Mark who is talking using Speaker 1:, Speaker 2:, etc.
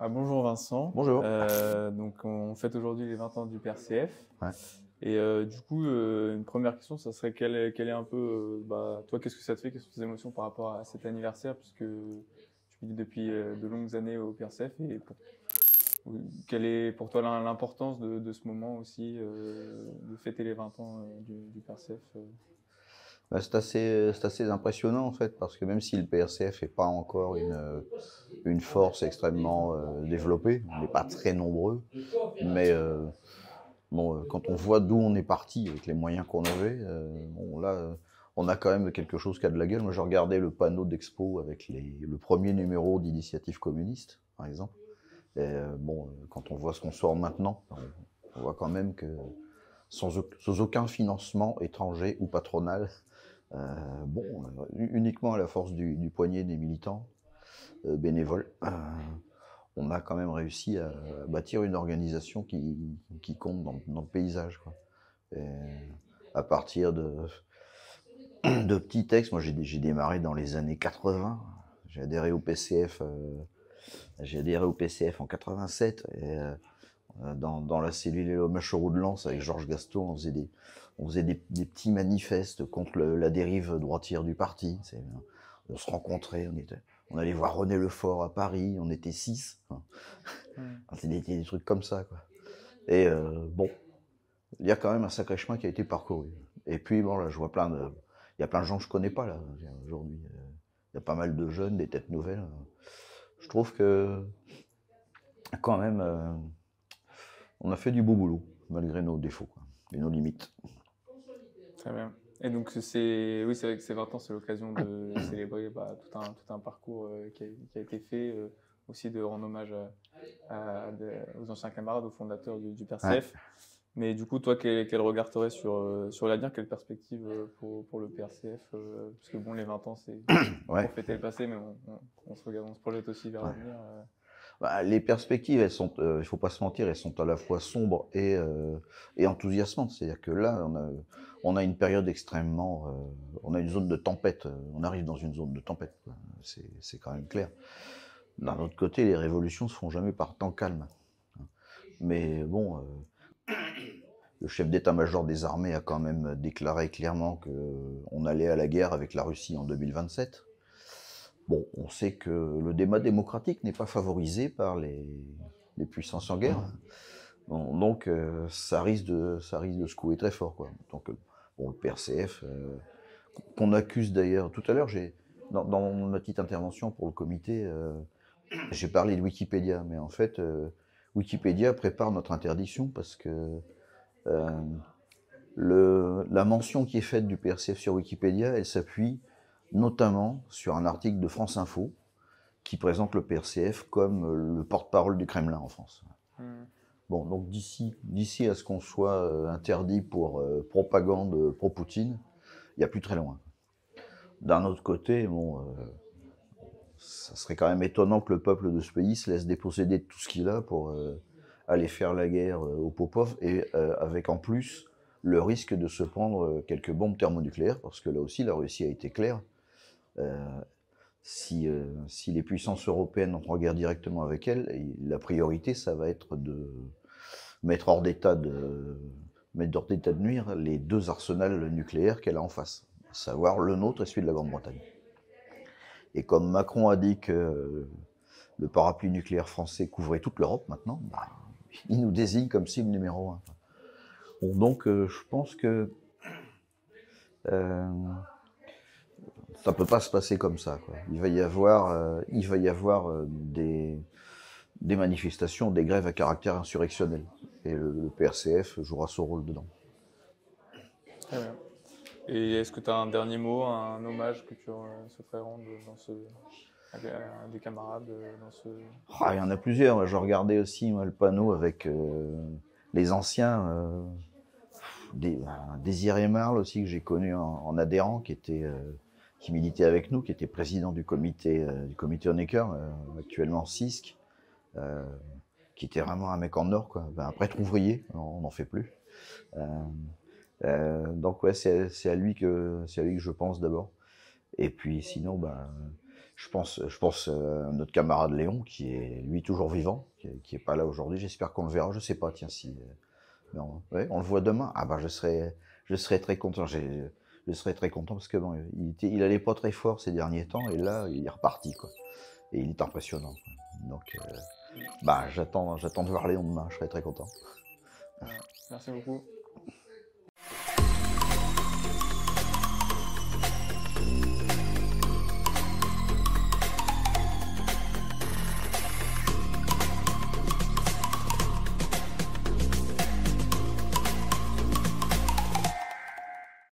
Speaker 1: Bonjour Vincent.
Speaker 2: Bonjour.
Speaker 1: Donc on fête aujourd'hui les 20 ans du PRCF.
Speaker 2: Ouais.
Speaker 1: Et du coup, une première question, ça serait quelle est un peu, toi, qu'est-ce que ça te fait, quelles sont tes émotions par rapport à cet anniversaire, puisque tu vis depuis de longues années au PRCF, et quelle est pour toi l'importance de ce moment aussi, de fêter les 20 ans du PRCF
Speaker 2: C'est assez impressionnant en fait, parce que même si le PRCF n'est pas encore une force extrêmement développée, on n'est pas très nombreux, mais quand on voit d'où on est parti avec les moyens qu'on avait, bon, là, on a quand même quelque chose qui a de la gueule. Moi, je regardais le panneau d'expo avec le premier numéro d'Initiative communiste, par exemple. Et quand on voit ce qu'on sort maintenant, on voit quand même que sans aucun financement étranger ou patronal, uniquement à la force du poignet des militants bénévoles, on a quand même réussi à bâtir une organisation qui compte dans le paysage, quoi. Et à partir de petits textes, moi j'ai démarré dans les années 80, j'ai adhéré au PCF, en 87, et dans la cellule Hello Machereau de Lens avec Georges Gaston, on faisait des petits manifestes contre la dérive droitière du parti. On se rencontrait, on allait voir René Lefort à Paris, on était 6.
Speaker 1: Hmm.
Speaker 2: C'était des trucs comme ça, quoi. Et il y a quand même un sacré chemin qui a été parcouru. Et puis bon, là, il y a plein de gens que je connais pas là aujourd'hui. Il y a pas mal de jeunes, des têtes nouvelles. Je trouve que quand même, on a fait du beau boulot malgré nos défauts, quoi, et nos limites.
Speaker 1: Très bien. Et donc oui, c'est vrai que ces 20 ans, c'est l'occasion de célébrer tout un parcours qui a été fait, aussi de rendre hommage aux anciens camarades, aux fondateurs du
Speaker 2: Ouais.
Speaker 1: PRCF. Mais du coup, toi, quel regard t'aurais sur l'avenir, quelle perspective pour le PRCF parce que bon, les 20 ans, c'est
Speaker 2: Ouais.
Speaker 1: pour fêter le passé, mais on se projette aussi vers
Speaker 2: Ouais.
Speaker 1: l'avenir.
Speaker 2: Les perspectives, il faut pas se mentir, elles sont à la fois sombres et enthousiasmantes. C'est-à-dire que là, on a une période extrêmement, on a une zone de tempête. On arrive dans une zone de tempête, quoi. C'est quand même clair. D'un autre côté, les révolutions se font jamais par temps calme. Mais bon, le chef d'état-major des armées a quand même déclaré clairement qu'on allait à la guerre avec la Russie en 2027. Bon, on sait que le débat démocratique n'est pas favorisé par les puissances en guerre. Bon, donc ça risque de secouer très fort, quoi. Donc le PRCF, qu'on accuse d'ailleurs tout à l'heure, dans ma petite intervention pour le comité, j'ai parlé de Wikipédia, mais en fait, Wikipédia prépare notre interdiction parce que euh, la mention qui est faite du PRCF sur Wikipédia, elle s'appuie notamment sur un article de France Info qui présente le PRCF comme le porte-parole du Kremlin en France.
Speaker 1: Hmm.
Speaker 2: Bon, donc d'ici à ce qu'on soit interdit pour propagande pro-Poutine, il n'y a plus très loin. D'un autre côté, ça serait quand même étonnant que le peuple de ce pays se laisse déposséder de tout ce qu'il a pour aller faire la guerre aux Popov, et avec en plus le risque de se prendre quelques bombes thermonucléaires, parce que là aussi la Russie a été claire. Si les puissances européennes entrent en guerre directement avec elles, la priorité, ça va être de mettre hors d'état de nuire les deux arsenals nucléaires qu'elle a en face, à savoir le nôtre et celui de la Grande-Bretagne. Et comme Macron a dit que le parapluie nucléaire français couvrait toute l'Europe maintenant, il nous désigne comme cible numéro 1. Bon, donc je pense que ça peut pas se passer comme ça, quoi. Il va y avoir des manifestations, des grèves à caractère insurrectionnel. Et le PRCF jouera son rôle dedans.
Speaker 1: Très bien. Et est-ce que tu as un dernier mot, un hommage que tu souhaiterais rendre à des camarades dans ce...
Speaker 2: Il y en a plusieurs. Je regardais aussi le panneau avec les anciens. Désiré Marle aussi, que j'ai connu en adhérent, qui militait avec nous, qui était président du comité Honecker, actuellement CISC, qui était vraiment un mec en or, quoi. Un prêtre ouvrier, on n'en fait plus. Donc ouais, c'est à lui que je pense d'abord. Et puis sinon, Je pense à notre camarade Léon, qui est lui toujours vivant, qui est pas là aujourd'hui. J'espère qu'on le verra. Je sais pas, tiens, si. Non, ouais, on le voit demain. Ah bah je serai très content. Je serai très content parce que bon, il allait pas très fort ces derniers temps et là il est reparti quoi. Et il est impressionnant, quoi. Donc bah j'attends de voir Léon demain. Je serai très content.
Speaker 1: Voilà. Merci beaucoup.